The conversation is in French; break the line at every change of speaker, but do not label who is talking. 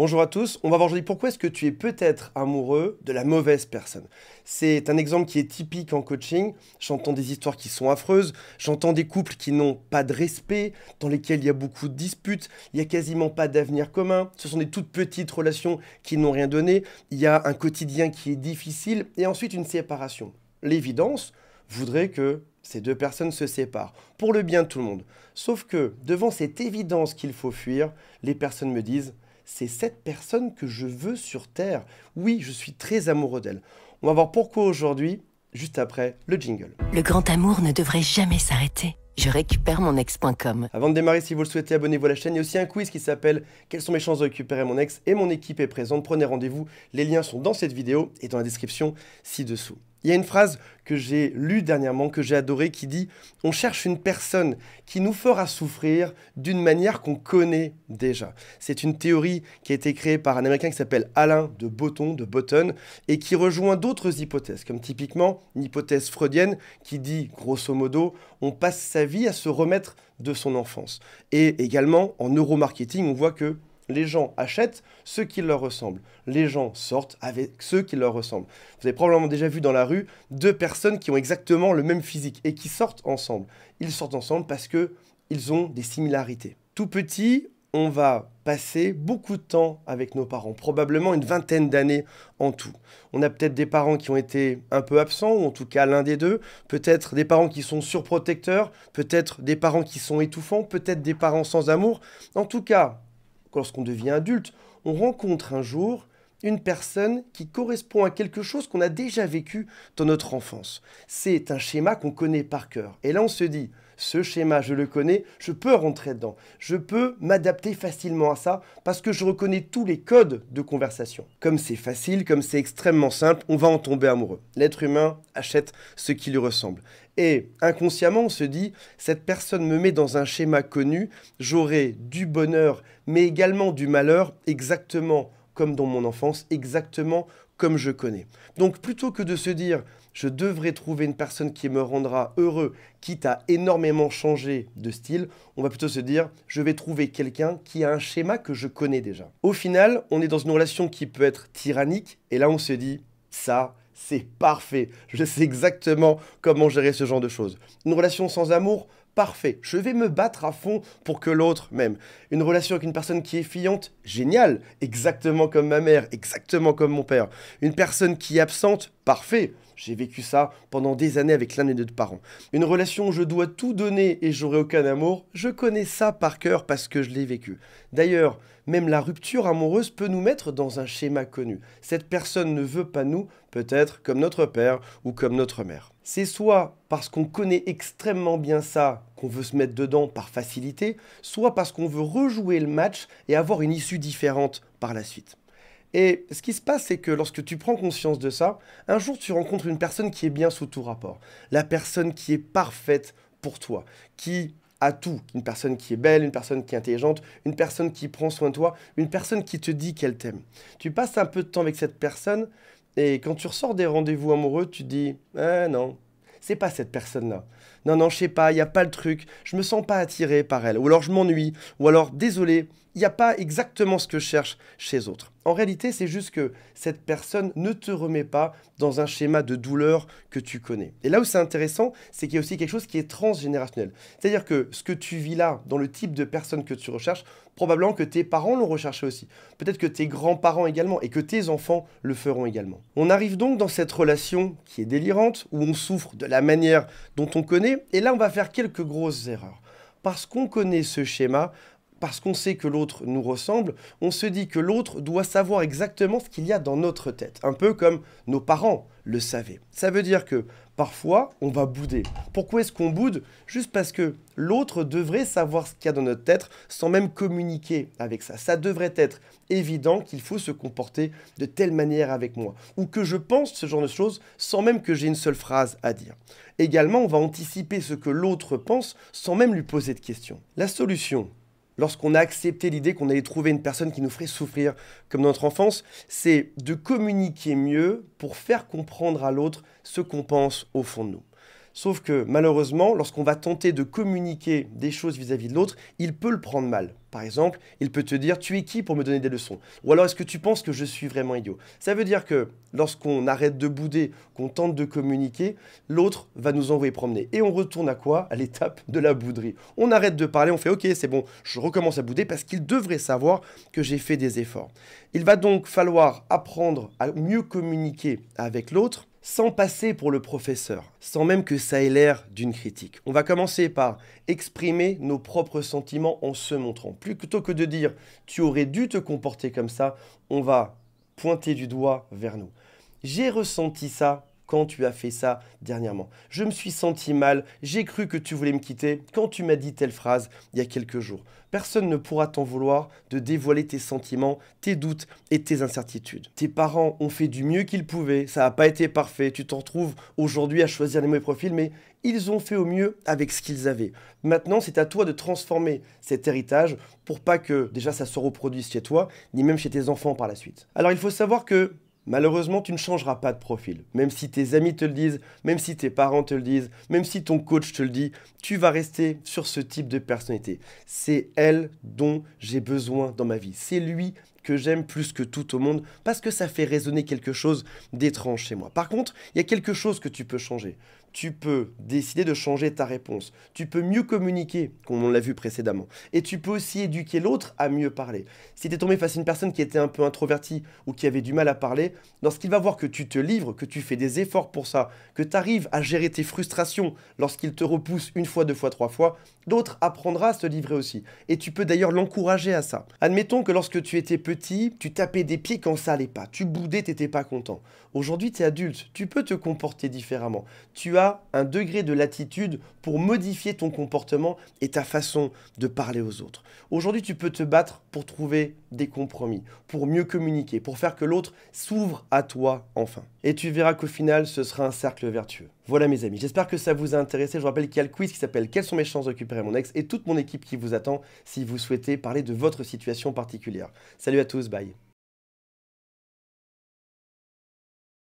Bonjour à tous, on va voir aujourd'hui pourquoi est-ce que tu es peut-être amoureux de la mauvaise personne. C'est un exemple qui est typique en coaching. J'entends des histoires qui sont affreuses, j'entends des couples qui n'ont pas de respect, dans lesquels il y a beaucoup de disputes, il n'y a quasiment pas d'avenir commun, ce sont des toutes petites relations qui n'ont rien donné, il y a un quotidien qui est difficile et ensuite une séparation. L'évidence voudrait que ces deux personnes se séparent, pour le bien de tout le monde. Sauf que, devant cette évidence qu'il faut fuir, les personnes me disent « c'est cette personne que je veux sur Terre. Oui, je suis très amoureux d'elle. » On va voir pourquoi aujourd'hui, juste après le jingle.
Le grand amour ne devrait jamais s'arrêter. Je récupère mon ex.com.
Avant de démarrer, si vous le souhaitez, abonnez-vous à la chaîne. Il y a aussi un quiz qui s'appelle « Quelles sont mes chances de récupérer mon ex ?» et mon équipe est présente. Prenez rendez-vous. Les liens sont dans cette vidéo et dans la description ci-dessous. Il y a une phrase que j'ai lue dernièrement, que j'ai adorée, qui dit « On cherche une personne qui nous fera souffrir d'une manière qu'on connaît déjà ». C'est une théorie qui a été créée par un Américain qui s'appelle Alain de Botton, et qui rejoint d'autres hypothèses, comme typiquement une hypothèse freudienne qui dit, grosso modo, on passe sa vie à se remettre de son enfance. Et également, en neuromarketing, on voit que les gens achètent ceux qui leur ressemblent. Les gens sortent avec ceux qui leur ressemblent. Vous avez probablement déjà vu dans la rue deux personnes qui ont exactement le même physique et qui sortent ensemble. Ils sortent ensemble parce qu'ils ont des similarités. Tout petit, on va passer beaucoup de temps avec nos parents, probablement une vingtaine d'années en tout. On a peut-être des parents qui ont été un peu absents, ou en tout cas l'un des deux, peut-être des parents qui sont surprotecteurs, peut-être des parents qui sont étouffants, peut-être des parents sans amour. En tout cas, lorsqu'on devient adulte, on rencontre un jour une personne qui correspond à quelque chose qu'on a déjà vécu dans notre enfance. C'est un schéma qu'on connaît par cœur. Et là, on se dit, ce schéma, je le connais, je peux rentrer dedans. Je peux m'adapter facilement à ça parce que je reconnais tous les codes de conversation. Comme c'est facile, comme c'est extrêmement simple, on va en tomber amoureux. L'être humain achète ce qui lui ressemble. Et inconsciemment, on se dit, cette personne me met dans un schéma connu, j'aurai du bonheur, mais également du malheur, exactement comme dans mon enfance, exactement comme je connais. Donc plutôt que de se dire, je devrais trouver une personne qui me rendra heureux, quitte à énormément changer de style, on va plutôt se dire, je vais trouver quelqu'un qui a un schéma que je connais déjà. Au final, on est dans une relation qui peut être tyrannique, et là on se dit, ça, c'est parfait, je sais exactement comment gérer ce genre de choses. Une relation sans amour, parfait, je vais me battre à fond pour que l'autre m'aime. Une relation avec une personne qui est fuyante, génial, exactement comme ma mère, exactement comme mon père. Une personne qui est absente, parfait. J'ai vécu ça pendant des années avec l'un des deux parents. Une relation où je dois tout donner et j'aurai aucun amour, je connais ça par cœur parce que je l'ai vécu. D'ailleurs, même la rupture amoureuse peut nous mettre dans un schéma connu. Cette personne ne veut pas nous, peut-être comme notre père ou comme notre mère. C'est soit parce qu'on connaît extrêmement bien ça qu'on veut se mettre dedans par facilité, soit parce qu'on veut rejouer le match et avoir une issue différente par la suite. Et ce qui se passe, c'est que lorsque tu prends conscience de ça, un jour tu rencontres une personne qui est bien sous tout rapport. La personne qui est parfaite pour toi, qui a tout. Une personne qui est belle, une personne qui est intelligente, une personne qui prend soin de toi, une personne qui te dit qu'elle t'aime. Tu passes un peu de temps avec cette personne et quand tu ressors des rendez-vous amoureux, tu te dis « Ah non, c'est pas cette personne-là. Non, non, je sais pas, il n'y a pas le truc, je me sens pas attiré par elle. Ou alors je m'ennuie, ou alors désolé, il n'y a pas exactement ce que je cherche chez les autres. » En réalité, c'est juste que cette personne ne te remet pas dans un schéma de douleur que tu connais. Et là où c'est intéressant, c'est qu'il y a aussi quelque chose qui est transgénérationnel. C'est-à-dire que ce que tu vis là, dans le type de personne que tu recherches, probablement que tes parents l'ont recherché aussi. Peut-être que tes grands-parents également, et que tes enfants le feront également. On arrive donc dans cette relation qui est délirante, où on souffre de la manière dont on connaît, et là on va faire quelques grosses erreurs. Parce qu'on connaît ce schéma, parce qu'on sait que l'autre nous ressemble, on se dit que l'autre doit savoir exactement ce qu'il y a dans notre tête. Un peu comme nos parents le savaient. Ça veut dire que parfois, on va bouder. Pourquoi est-ce qu'on boude? Juste parce que l'autre devrait savoir ce qu'il y a dans notre tête sans même communiquer avec ça. Ça devrait être évident qu'il faut se comporter de telle manière avec moi. Ou que je pense ce genre de choses sans même que j'ai une seule phrase à dire. Également, on va anticiper ce que l'autre pense sans même lui poser de questions. La solution, lorsqu'on a accepté l'idée qu'on allait trouver une personne qui nous ferait souffrir comme dans notre enfance, c'est de communiquer mieux pour faire comprendre à l'autre ce qu'on pense au fond de nous. Sauf que malheureusement, lorsqu'on va tenter de communiquer des choses vis-à-vis de l'autre, il peut le prendre mal. Par exemple, il peut te dire « Tu es qui pour me donner des leçons ?» Ou alors « Est-ce que tu penses que je suis vraiment idiot ?» Ça veut dire que lorsqu'on arrête de bouder, qu'on tente de communiquer, l'autre va nous envoyer promener. Et on retourne à quoi? À l'étape de la bouderie. On arrête de parler, on fait « Ok, c'est bon, je recommence à bouder parce qu'il devrait savoir que j'ai fait des efforts. » Il va donc falloir apprendre à mieux communiquer avec l'autre, sans passer pour le professeur, sans même que ça ait l'air d'une critique. On va commencer par exprimer nos propres sentiments en se montrant. Plutôt que de dire « tu aurais dû te comporter comme ça », on va pointer du doigt vers nous. J'ai ressenti ça quand tu as fait ça dernièrement. Je me suis senti mal, j'ai cru que tu voulais me quitter quand tu m'as dit telle phrase il y a quelques jours. Personne ne pourra t'en vouloir de dévoiler tes sentiments, tes doutes et tes incertitudes. Tes parents ont fait du mieux qu'ils pouvaient, ça n'a pas été parfait, tu t'en retrouves aujourd'hui à choisir les mauvais profils, mais ils ont fait au mieux avec ce qu'ils avaient. Maintenant, c'est à toi de transformer cet héritage pour pas que déjà ça se reproduise chez toi, ni même chez tes enfants par la suite. Alors il faut savoir que malheureusement, tu ne changeras pas de profil. Même si tes amis te le disent, même si tes parents te le disent, même si ton coach te le dit, tu vas rester sur ce type de personnalité. C'est elle dont j'ai besoin dans ma vie. C'est lui que j'aime plus que tout au monde parce que ça fait résonner quelque chose d'étrange chez moi. Par contre, il y a quelque chose que tu peux changer. Tu peux décider de changer ta réponse. Tu peux mieux communiquer, comme on l'a vu précédemment. Et tu peux aussi éduquer l'autre à mieux parler. Si tu es tombé face à une personne qui était un peu introvertie ou qui avait du mal à parler, lorsqu'il va voir que tu te livres, que tu fais des efforts pour ça, que tu arrives à gérer tes frustrations lorsqu'il te repousse une fois, deux fois, trois fois, l'autre apprendra à se livrer aussi. Et tu peux d'ailleurs l'encourager à ça. Admettons que lorsque tu étais petit, tu tapais des pieds quand ça allait pas. Tu boudais, tu n'étais pas content. Aujourd'hui, tu es adulte. Tu peux te comporter différemment. Tu as un degré de latitude pour modifier ton comportement et ta façon de parler aux autres. Aujourd'hui, tu peux te battre pour trouver des compromis, pour mieux communiquer, pour faire que l'autre s'ouvre à toi enfin. Et tu verras qu'au final, ce sera un cercle vertueux. Voilà mes amis, j'espère que ça vous a intéressé. Je vous rappelle qu'il y a le quiz qui s'appelle « Quelles sont mes chances de récupérer mon ex ?» et toute mon équipe qui vous attend si vous souhaitez parler de votre situation particulière. Salut à tous, bye.